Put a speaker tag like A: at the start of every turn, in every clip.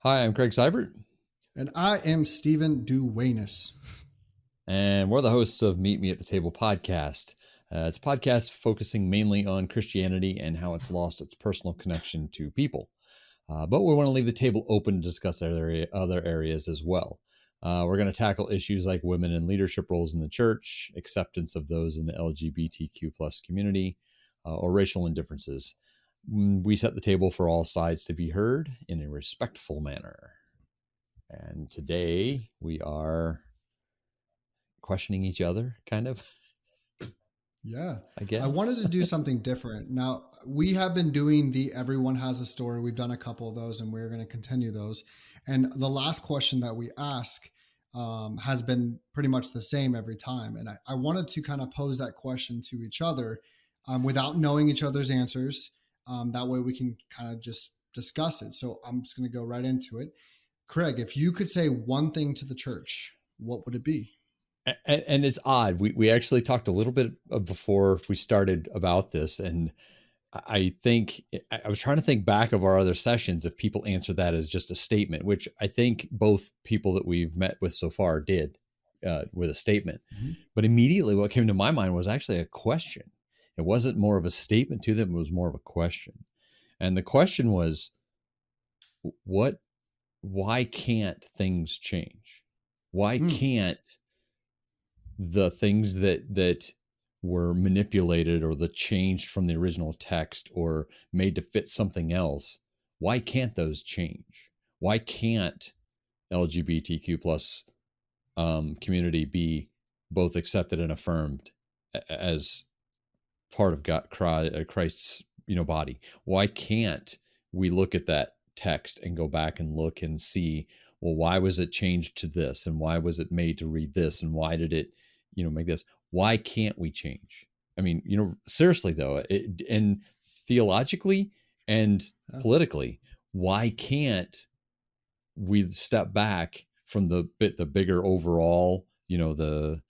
A: Hi, I'm Craig Seibert,
B: And I am Stephen Duwanis.
A: and we're the hosts of Meet Me at the Table podcast. It's a podcast focusing mainly on Christianity and how it's lost its personal connection to people. But we want to leave the table open to discuss other areas as well. We're going to tackle issues like women in leadership roles in the church, acceptance of those in the LGBTQ plus community, or racial indifferences. We set the table for all sides to be heard in a respectful manner. And today we are questioning each other, kind of,
B: Yeah.
A: I
B: I wanted
A: guess.
B: to do something different. Now, we have been doing the Everyone Has a Story. We've done a couple of those and we're going to continue those. And the last question that we ask has been pretty much the same every time. And I wanted to kind of pose that question to each other without knowing each other's answers. That way we can kind of just discuss it. So I'm just going to go right into it. Craig, if you could say one thing to the church, what would it be?
A: And it's odd. We actually talked a little bit before we started about this, and I think I was trying to think back of our other sessions if people answer that as just a statement, which I think both people that we've met with so far did with a statement.
B: Mhm.
A: But immediately, what came to my mind was actually a question. It wasn't more of a statement to them; it was more of a question. And the question was, "What? Why can't things change? Why
B: Mm,
A: can't the things that were manipulated or the changed from the original text or made to fit something else, why can't those change? Why can't LGBTQ plus community be both accepted and affirmed as part of Christ's body? Why can't we look at that text and go back and look and see, well, why was it changed to this, and why was it made to read this, and why did it make this? Why can't we change? I mean, seriously though, and theologically and
B: yeah,
A: politically, why can't we step back from the bigger overall, the,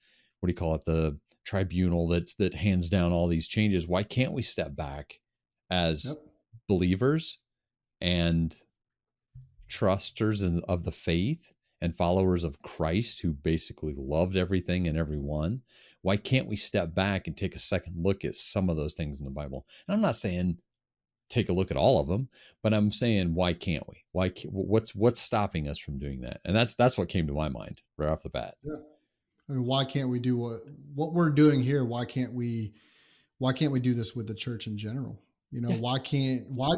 A: what do you call it, the tribunal that hands down all these changes? Why can't we step back as
B: yep,
A: believers and trusters of the faith and followers of Christ who basically loved everything and everyone? Why can't we step back and take a second look at some of those things in the Bible? And I'm not saying take a look at all of them, but I'm saying, why can't we? What's stopping us from doing that? And that's what came to my mind right off the bat.
B: yeah. I mean, why can't we do what we're doing here? Why can't we do this with the church in general?
A: Yeah.
B: Why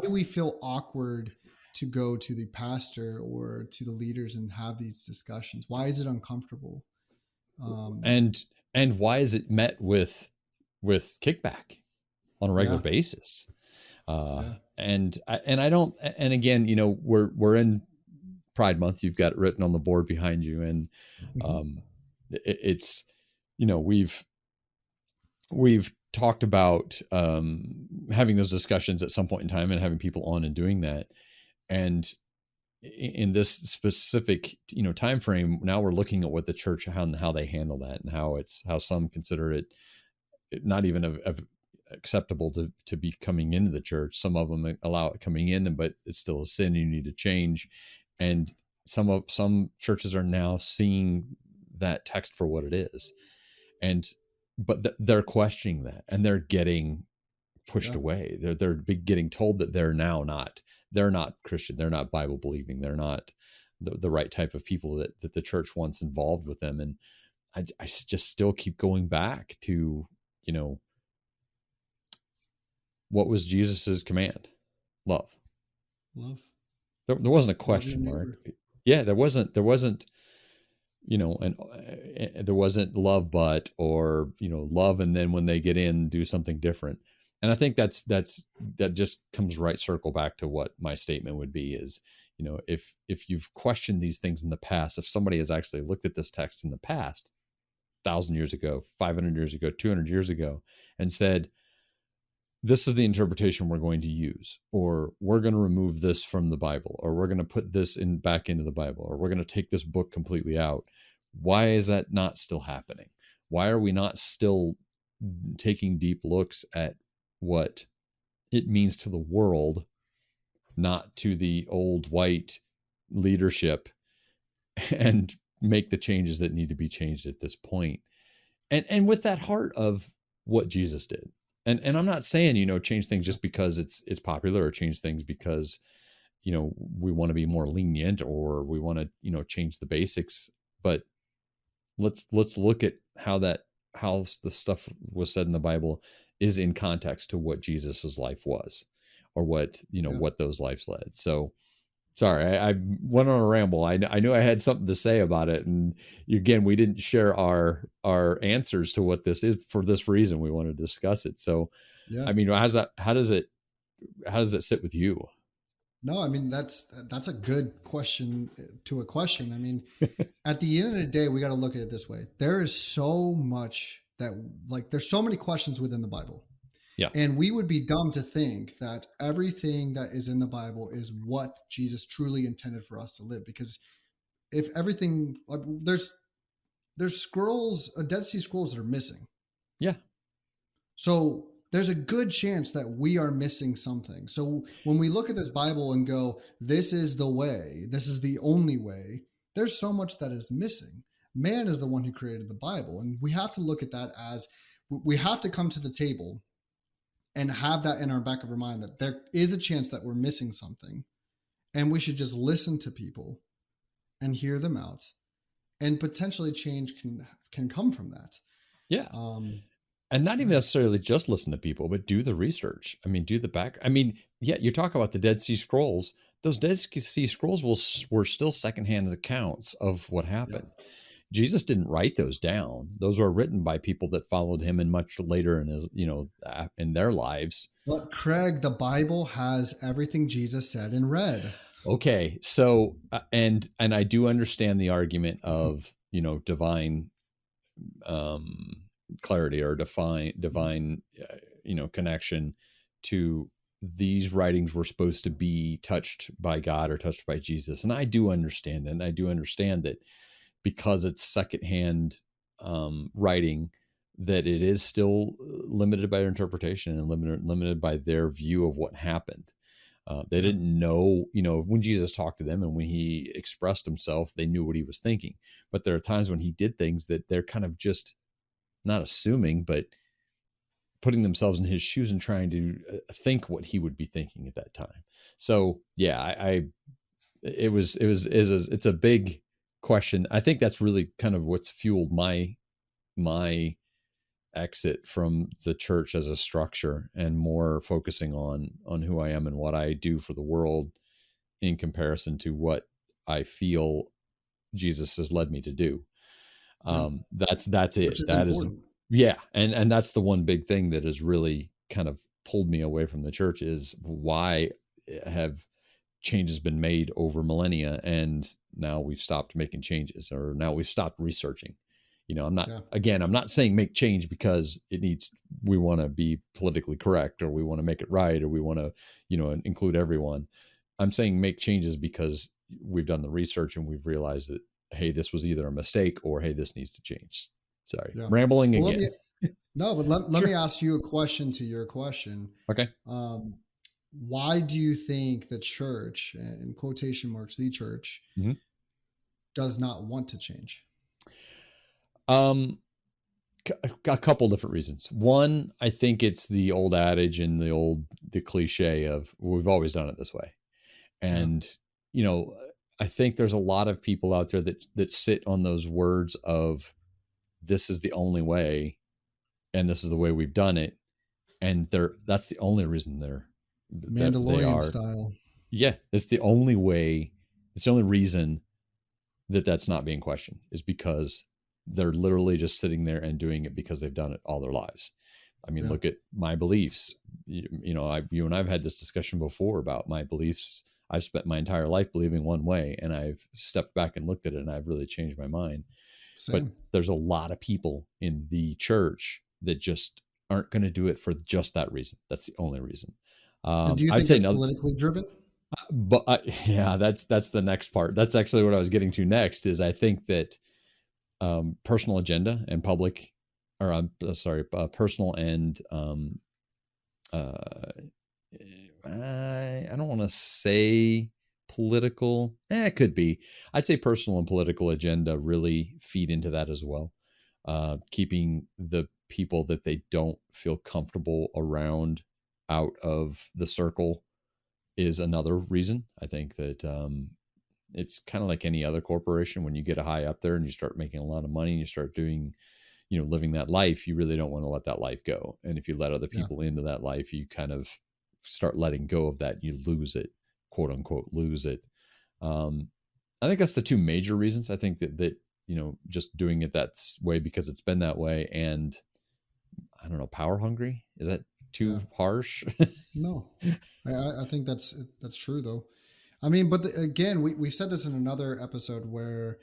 B: do we feel awkward to go to the pastor or to the leaders and have these discussions? Why is it uncomfortable? Um,
A: And why is it met with kickback on a regular
B: yeah,
A: basis?
B: yeah,
A: And I don't, and again, we're in Pride Month. You've got it written on the board behind you, and
B: mhm,
A: um, it's we've talked about having those discussions at some point in time and having people on and doing that. And in this specific time frame, now we're looking at what the church, how they handle that, and how some consider it not even of acceptable to be coming into the church. Some of them allow it coming in, but it's still a sin you need to change. And some churches are now seeing that text for what it is, and but they're questioning that, and they're getting pushed
B: yeah,
A: away. They're getting told that they're not Christian, they're not Bible believing, they're not the right type of people that the church wants involved with them. And I just still keep going back to, you know what was Jesus's command? Love.
B: love,
A: There wasn't a
B: love your
A: question mark.
B: neighbor.
A: Yeah, there wasn't and there wasn't love, but, or love, and then when they get in, do something different. And I think that just comes right circle back to what my statement would be is, if you've questioned these things in the past, if somebody has actually looked at this text in the past, 1,000 years ago, 500 years ago, 200 years ago, and said, this is the interpretation we're going to use, or we're going to remove this from the Bible, or we're going to put this in back into the Bible, or we're going to take this book completely out. Why is that not still happening? Why are we not still taking deep looks at what it means to the world, not to the old white leadership and make the changes that need to be changed at this point. And with that heart of what Jesus did. And I'm not saying, change things just because it's popular, or change things because, we want to be more lenient, or we want to, change the basics. But let's look at how the stuff was said in the Bible is in context to what Jesus's life was, or what,
B: Yeah.
A: what those lives led. So sorry, I went on a ramble. I knew I had something to say about it, and again, we didn't share our answers to what this is for this reason. We want to discuss it. So,
B: Yeah.
A: I mean, how does it sit with you?
B: No, I mean that's a good question to a question. I mean, at the end of the day, we got to look at it this way. There is so much that, like, there's so many questions within the Bible.
A: Yeah,
B: And we would be dumb to think that everything that is in the Bible is what Jesus truly intended for us to live. Because if everything, like, there's scrolls, Dead Sea Scrolls that are missing.
A: yeah,
B: So there's a good chance that we are missing something. So when we look at this Bible and go, this is the way, this is the only way, there's so much that is missing. Man is the one who created the Bible. And we have to look at that as, we have to come to the table and have that in our back of our mind, that there is a chance that we're missing something. And we should just listen to people and hear them out. And potentially change can come from that.
A: yeah.
B: Um,
A: And not even
B: yeah.
A: necessarily just listen to people, but do the research. I mean, do the back. I mean, yeah, you talk about the Dead Sea Scrolls. Those Dead Sea Scrolls were still secondhand accounts of what
B: Yeah.
A: happened. Jesus didn't write those down. Those were written by people that followed him, and much later in his, in their lives.
B: But Craig, the Bible has everything Jesus said in red.
A: Okay, so and I do understand the argument of, divine um, clarity, or divine connection to these writings were supposed to be touched by God or touched by Jesus, and I do understand that. And I do understand that because it's secondhand writing, that it is still limited by their interpretation, and limited by their view of what happened. They
B: Yeah.
A: didn't know, when Jesus talked to them and when he expressed himself, they knew what he was thinking. But there are times when he did things that they're kind of just not assuming, but putting themselves in his shoes and trying to think what he would be thinking at that time. So yeah, it's a big question. I think that's really kind of what's fueled my exit from the church as a structure, and more focusing on who I am and what I do for the world in comparison to what I feel Jesus has led me to do.
B: Yeah.
A: That's
B: Which
A: it.
B: is
A: That is,
B: important.
A: yeah. And that's the one big thing that has really kind of pulled me away from the church, is why have changes been made over millennia, and now we've stopped making changes, or now we've stopped researching.
B: Yeah.
A: I'm not saying make change because we want to be politically correct, or we want to make it right, or we want to, include everyone. I'm saying make changes because we've done the research and we've realized that, hey, this was either a mistake, or hey, this needs to change. Sorry,
B: Yeah.
A: rambling
B: Well,
A: again.
B: let me
A: Sure.
B: ask you a question to your question.
A: Okay.
B: Um, why do you think the church, in quotation marks, the church,
A: Mm-hmm.
B: does not want to change?
A: Um, a couple different reasons. One, I think it's the old adage and the cliche of, we've always done it this way.
B: Yeah.
A: And, you know, I think there's a lot of people out there that sit on those words of, this is the only way, and this is the way we've done it. And that's the only reason that they
B: Mandalorian
A: are.
B: style.
A: Yeah. It's the only way. It's the only reason that's not being questioned, is because they're literally just sitting there and doing it because they've done it all their lives. I mean,
B: Yeah.
A: look at my beliefs. You and I've had this discussion before about my beliefs. I've spent my entire life believing one way, and I've stepped back and looked at it, and I've really changed my mind. But
B: Same.
A: there's a lot of people in the church that just aren't going to do it for just that reason. That's the only reason.
B: And do you
A: I'd
B: think
A: say
B: it's
A: no,
B: politically driven?
A: but yeah, that's the next part. That's actually what I was getting to next. Is I think that personal agenda and public, or I'm sorry, personal and uh, I don't want to say political, it could be. I'd say personal and political agenda really feed into that as well. Keeping the people that they don't feel comfortable around out of the circle is another reason. I think that it's kind of like any other corporation. When you get a high up there and you start making a lot of money and you start doing, living that life, you really don't want to let that life go. And if you let other
B: Yeah.
A: people into that life, you kind of start letting go of that. You lose it, quote unquote, lose it. Um, I think that's the two major reasons. I think that just doing it that way because it's been that way, and I don't know, power hungry. Is that too
B: Yeah.
A: harsh?
B: No, I think that's true though. I mean, but again, we said this in another episode where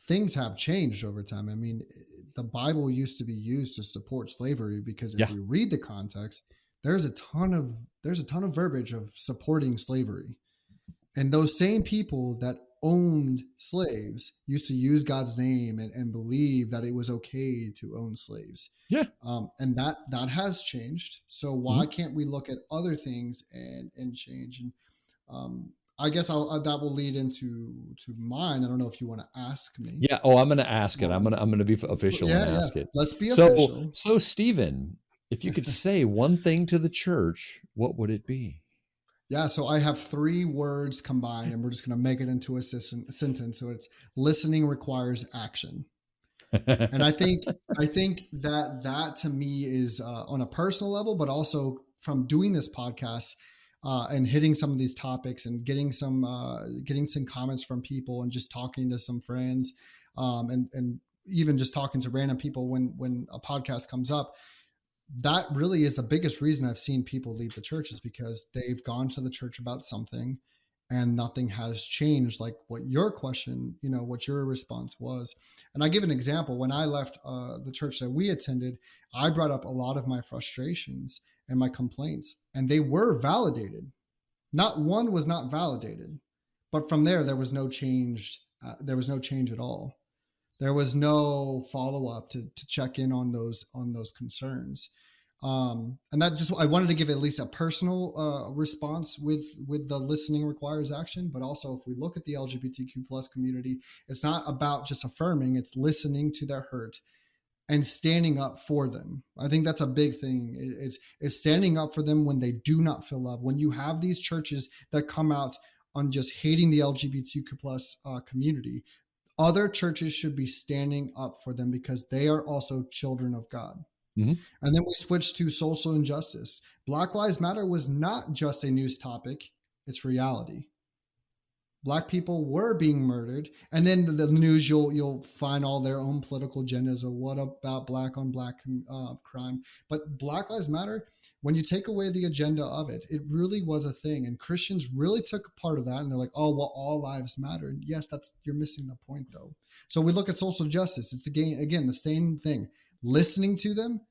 B: things have changed over time. I mean, the Bible used to be used to support slavery because if
A: Yeah.
B: we read the context, there's a ton of there's a ton of verbiage of supporting slavery. And those same people that owned slaves used to use God's name and believe that it was okay to own slaves.
A: Yeah.
B: And that has changed. So why
A: Mhm.
B: can't we look at other things and change? And I guess that will lead into mine. I don't know if you want to ask me.
A: Yeah. Oh, I'm going to ask it. I'm
B: Um,
A: going to I'm going to be official and
B: yeah, yeah.
A: ask it.
B: Let's be
A: So
B: official.
A: so Stephen, if you could say one thing to the church, what would it be?
B: Yeah, so I have three words combined, and we're just going to make it into a sentence. So it's listening requires action. And I think that to me is on a personal level, but also from doing this podcast and hitting some of these topics and getting some comments from people and just talking to some friends and even just talking to random people when a podcast comes up. That really is the biggest reason I've seen people leave the church is because they've gone to the church about something and nothing has changed, like what your question, what your response was. And I give an example. When I left the church that we attended, I brought up a lot of my frustrations and my complaints, and they were validated. Not one was not validated, but from there was no change. There was no change at all. There was no follow up to check in on those concerns. And that just I wanted to give at least a personal response with the listening requires action, but also if we look at the LGBTQ plus community, it's not about just affirming; it's listening to their hurt and standing up for them. I think that's a big thing. Is standing up for them when they do not feel love. When you have these churches that come out on just hating the LGBTQ plus community, other churches should be standing up for them because they are also children of God.
A: Mhm.
B: And then we switched to social injustice. Black Lives Matter was not just a news topic, it's reality. Black people were being murdered, and then the news you'll find all their own political agendas of what about black on black crime. But Black Lives Matter, when you take away the agenda of it, it really was a thing, and Christians really took part of that, and they're like, oh well, all lives matter. And yes, that's you're missing the point though. So we look at social justice. It's again the same thing: listening to them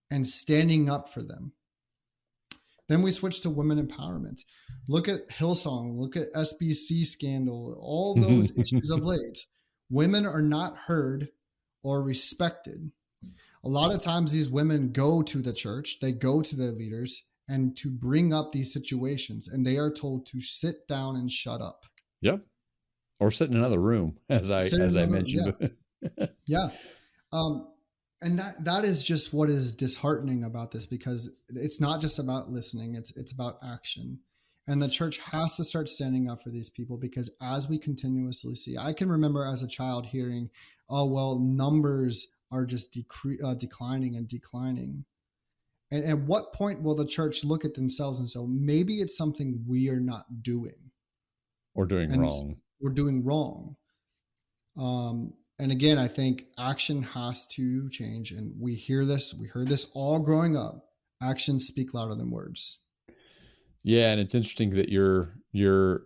B: and standing up for them. Then we switch to women empowerment. Look at Hillsong, look at SBC scandal, all those issues of late. Women are not heard or respected. A lot of times these women go to the church, they go to their leaders and to bring up these situations, and they are told to sit down and shut up.
A: Yep. Or sit in another room, as I
B: Sit in
A: as I
B: another,
A: mentioned.
B: yeah, yeah. Um, and that is just what is disheartening about this because it's not just about listening; it's about action. And the church has to start standing up for these people because as we continuously see, I can remember as a child hearing, "Oh well, numbers are just declining and declining." And at what point will the church look at themselves and say, maybe it's something we are not doing,
A: Or doing
B: and
A: wrong.
B: we're doing wrong? And again, I think action has to change. And we heard this all growing up. Actions speak louder than words.
A: Yeah, and it's interesting that your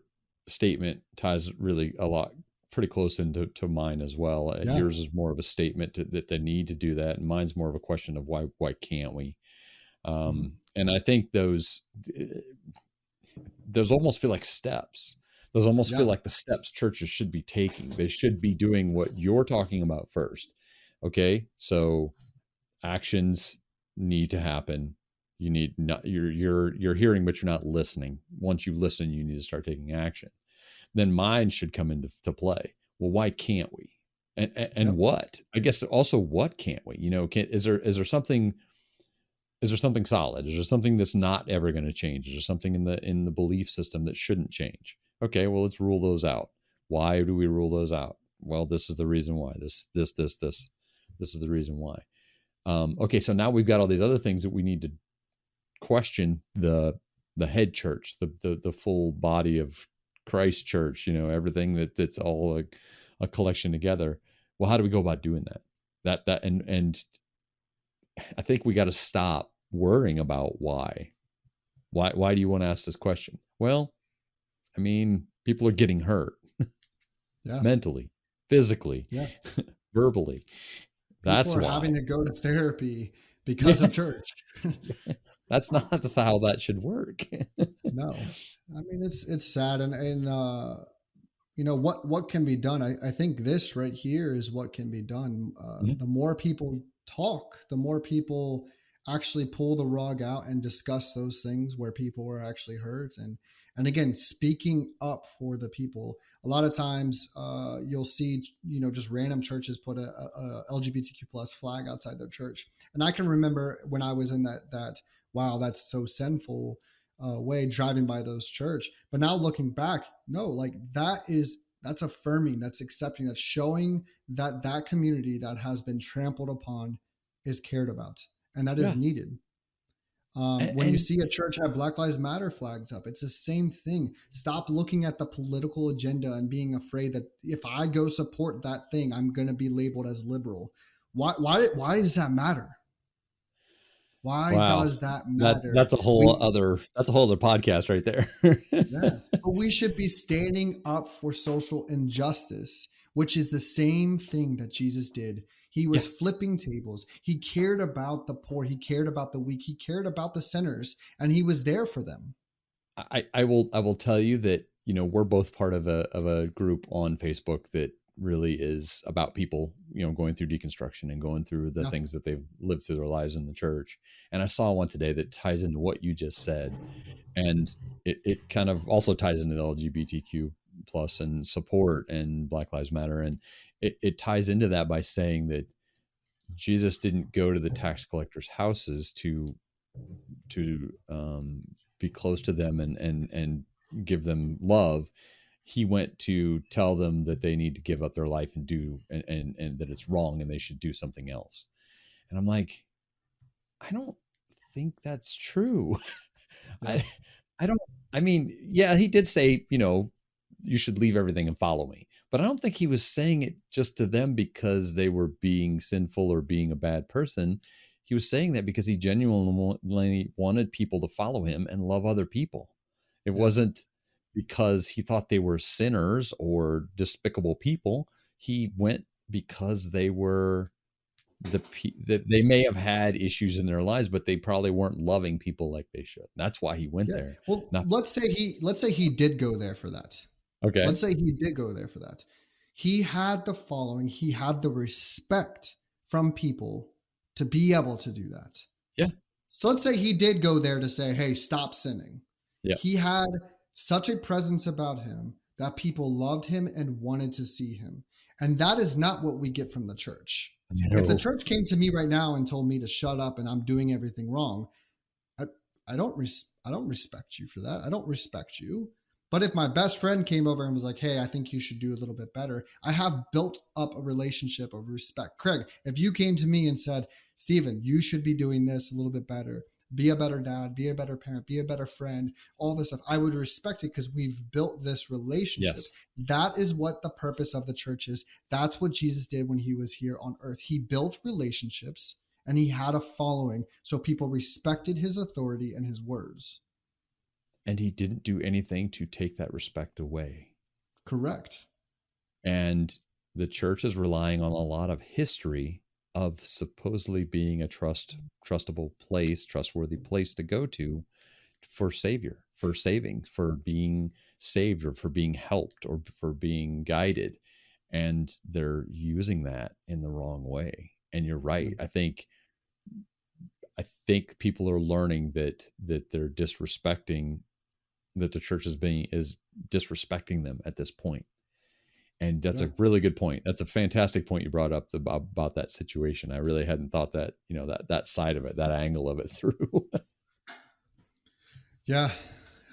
A: statement ties really a lot pretty close into to mine as well.
B: Yeah.
A: Yours is more of a statement that they need to do that, and mine's more of a question of why can't we?
B: Mhm.
A: And I think those almost feel like steps. Those almost feel
B: Yeah.
A: like the steps churches should be taking. They should be doing what you're talking about first. Okay, so actions need to happen. You need not you're hearing, but you're not listening. Once you listen, you need to start taking action. then mine should come into to play. Well, why can't we? And
B: Yep.
A: what? I guess also what can't we? Is there something solid? Is there something that's not ever going to change? Is there something in the belief system that shouldn't change? Okay, well, let's rule those out. Why do we rule those out? Well, this is the reason why. This is the reason why. Okay, so now we've got all these other things that we need to question the head church, the full body of Christ church. Everything that's all a collection together. Well, how do we go about doing that? And I think we got to stop worrying about why. Why do you want to ask this question? Well, I mean, people are getting hurt
B: Yeah.
A: mentally, physically,
B: Yeah.
A: verbally.
B: People
A: That's
B: are
A: why.
B: having to go to therapy because
A: Yeah.
B: of church.
A: That's how that should work.
B: No, I mean it's sad, and what can be done. I think this right here is what can be done.
A: Yeah.
B: The more people talk, the more people actually pull the rug out and discuss those things where people were actually hurt, and again, speaking up for the people. A lot of times, you'll see just random churches put a LGBTQ plus flag outside their church, and I can remember when I was in that wow, that's so sinful way driving by those church. But now looking back, no, like that's affirming, that's accepting, that's showing that that community that has been trampled upon is cared about, and that is
A: Yeah.
B: needed. When you
A: And
B: see a church have Black Lives Matter flags up, it's the same thing. Stop looking at the political agenda and being afraid that if I go support that thing, I'm going to be labeled as liberal. Why does that matter? Why
A: wow,
B: does that
A: that
B: matter?
A: that's a whole
B: We
A: other that's a whole other podcast right there.
B: Yeah. But we should be standing up for social injustice, which is the same thing that Jesus did. He
A: Yeah.
B: was flipping tables. He cared about the poor. He cared about the weak. He cared about the sinners, and he was there for them.
A: I will tell you that we're both part of a group on Facebook that really is about people going through deconstruction and going through the
B: Yeah.
A: things that they've lived through their lives in the church. And I saw one today that ties into what you just said, and it kind of also ties into the LGBTQ plus and support and Black Lives Matter, and it ties into that by saying that Jesus didn't go to the tax collectors' houses to be close to them and give them love. He went to tell them that they need to give up their life and do and that it's wrong and they should do something else. And I'm like, I don't think that's true.
B: Yeah.
A: I I don't I mean, yeah, he did say, you should leave everything and follow me. But I don't think he was saying it just to them because they were being sinful or being a bad person. He was saying that because he genuinely wanted people to follow him and love other people. It
B: Yeah.
A: wasn't because he thought they were sinners or despicable people. He went because they were that they may have had issues in their lives, but they probably weren't loving people like they should. That's why he went
B: Yeah.
A: there.
B: Well,
A: Not
B: let's say he did go there for that.
A: okay.
B: Let's say he did go there for that. He had the following, he had the respect from people to be able to do that.
A: Yeah.
B: So let's say he did go there to say, hey, stop sinning.
A: Yeah.
B: He had such a presence about him that people loved him and wanted to see him. And that is not what we get from the church. If the
A: No.
B: church came to me right now and told me to shut up and I'm doing everything wrong, I, I don't respect you for that. I don't respect you. But if my best friend came over and was like, "Hey, I think you should do a little bit better," I have built up a relationship of respect. Craig, if you came to me and said, "Stephen, you should be doing this a little bit better. Be a better dad, be a better parent, be a better friend," all this stuff, I would respect it because we've built this relationship.
A: Yes.
B: That is what the purpose of the church is. That's what Jesus did when he was here on earth. He built relationships and he had a following. So people respected his authority and his words.
A: And he didn't do anything to take that respect away.
B: Correct.
A: And the church is relying on a lot of history of supposedly being a trustable place, trustworthy place to go to for savior, for saving, for being saved or for being helped or for being guided. And they're using that in the wrong way. And you're right. I think people are learning that they're disrespecting, that the church is disrespecting them at this point. And that's
B: Yeah.
A: a really good point. That's a fantastic point you brought up about that situation. I really hadn't thought that, that side of it, that angle of it through.
B: Yeah.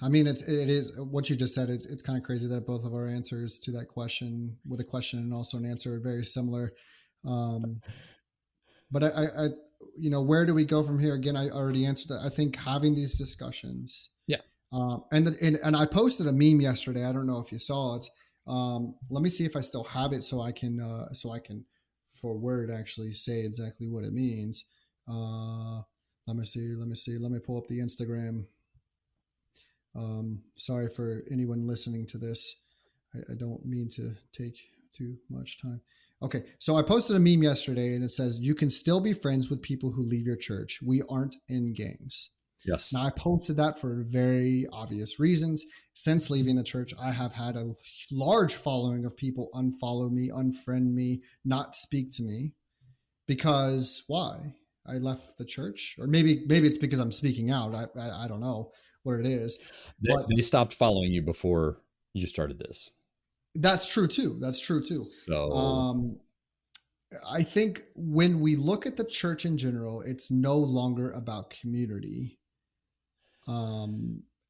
B: I mean, it is what you just said. It's kind of crazy that both of our answers to that question, with a question and also an answer, are very similar. Um, but where do we go from here? Again, I already answered that. I think having these discussions,
A: Yeah.
B: and I posted a meme yesterday. I don't know if you saw it. Let me see if I still have it, so I can for word actually say exactly what it means. Let me see. Let me see. Let me pull up the Instagram. Sorry for anyone listening to this. I don't mean to take too much time. Okay, so I posted a meme yesterday and it says, "You can still be friends with people who leave your church. We aren't in gangs."
A: Yes.
B: Now, I posted that for very obvious reasons. Since leaving the church, I have had a large following of people unfollow me, unfriend me, not speak to me. Because why? I left the church, or maybe it's because I'm speaking out. I don't know what it is, but
A: They stopped following you before you started this.
B: that's true too. That's true too.
A: So
B: Um, I think when we look at the church in general, it's no longer about community.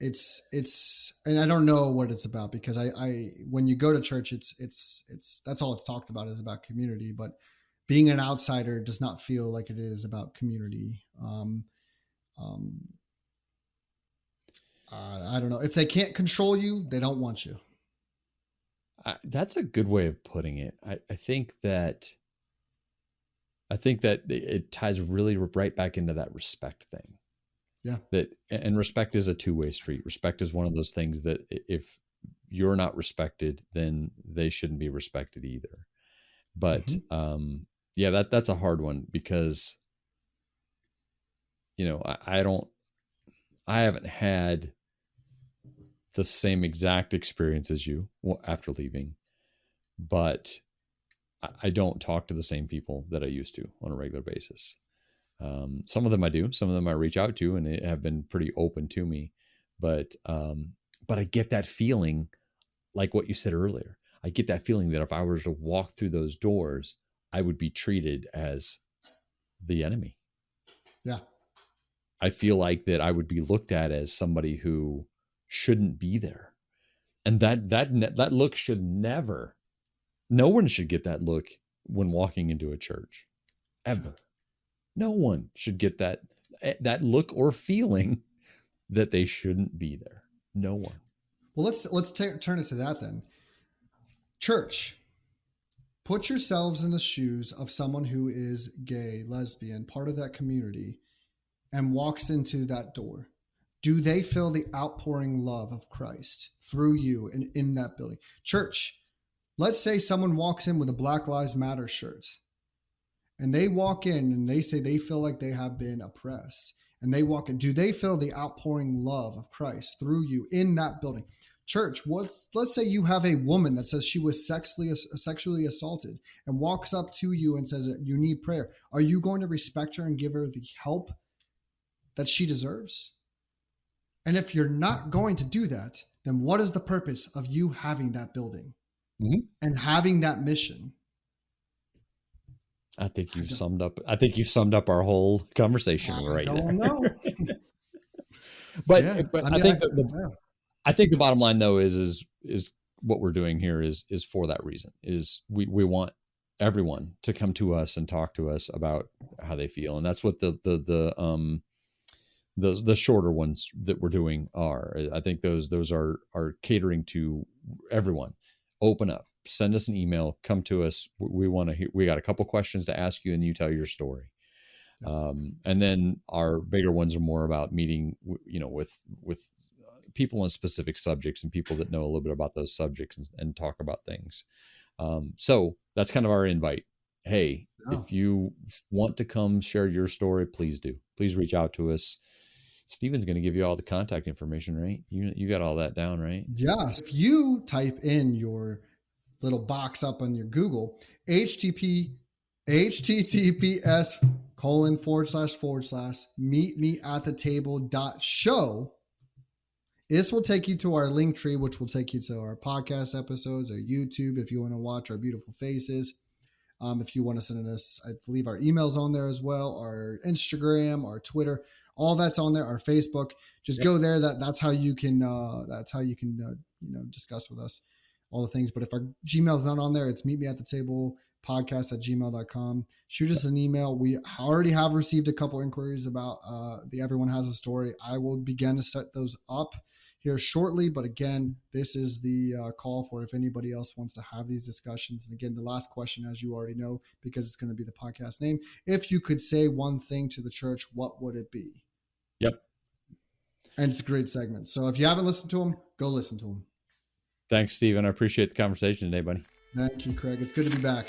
B: It's and I don't know what it's about, because I when you go to church, it's that's all it's talked about, is about community. But being an outsider does not feel like it is about community. Um, I don't know, if they can't control you, they don't want you.
A: that's a good way of putting it. I think that it ties really right back into that respect thing.
B: Yeah.
A: And respect is a two-way street. Respect is one of those things that if you're not respected, then they shouldn't be respected either. But
B: Mm-hmm.
A: yeah, that's a hard one, because I haven't had the same exact experience as you after leaving, but I don't talk to the same people that I used to on a regular basis. Some of them I do, some of them I reach out to, and they have been pretty open to me. But I get that feeling, like what you said earlier. I get that feeling that if I were to walk through those doors, I would be treated as the enemy.
B: Yeah.
A: I feel like that I would be looked at as somebody who shouldn't be there, and that look should never. No one should get that look when walking into a church,
B: Yeah.
A: ever. No one should get that look or feeling that they shouldn't be there. No one.
B: Well, turn it to that then. Church. Put yourselves in the shoes of someone who is gay, lesbian, part of that community, and walks into that door. Do they feel the outpouring love of Christ through you and in that building? Church, let's say someone walks in with a Black Lives Matter shirt, and they walk in and they say they feel like they have been oppressed, and they walk in. Do they feel the outpouring love of Christ through you in that building? Church, let's say you have a woman that says she was sexually assaulted and walks up to you and says you need prayer. Are you going to respect her and give her the help that she deserves? And if you're not going to do that, then what is the purpose of you having that building and having that mission?
A: I think you've summed up. I think you've summed up our whole conversation
B: I
A: right
B: don't
A: there.
B: know.
A: but
B: Yeah,
A: but
B: I
A: I
B: mean,
A: think
B: yeah.
A: I think the bottom line though is what we're doing here is for that reason. Is we want everyone to come to us and talk to us about how they feel, and that's what the shorter ones that we're doing are. I think those are catering to everyone. Open up, send us an email, come to us. We want to hear. We got a couple questions to ask you, and you tell your story. And then our bigger ones are more about meeting, with people on specific subjects and people that know a little bit about those subjects, and talk about things. So that's kind of our invite. Hey,
B: Yeah.
A: if you want to come share your story, please do. Please reach out to us. Steven's going to give you all the contact information, right? You got all that down, right?
B: Yes. If you type in your little box up on your Google, https:// meet me at the table.show, This will take you to our link tree, which will take you to our podcast episodes, our YouTube, if you want to watch our beautiful faces. If you want to send us, I believe our emails on there as well, our Instagram, our Twitter, all that's on there. Our Facebook, just
A: Yep.
B: go there. That's how you can discuss with us all the things. But if our Gmail's not on there, it's meet me at the table podcast@gmail.com. Shoot us an email. We already have received a couple inquiries about the Everyone Has a Story. I will begin to set those up here shortly. But again, this is the call for if anybody else wants to have these discussions. And again, the last question, as you already know, because it's going to be the podcast name, if you could say one thing to the church, what would it be?
A: Yep.
B: And it's a great segment. So if you haven't listened to them, go listen to them.
A: Thanks, Stephen. I appreciate the conversation today, buddy.
B: Thank you, Craig. It's good to be back.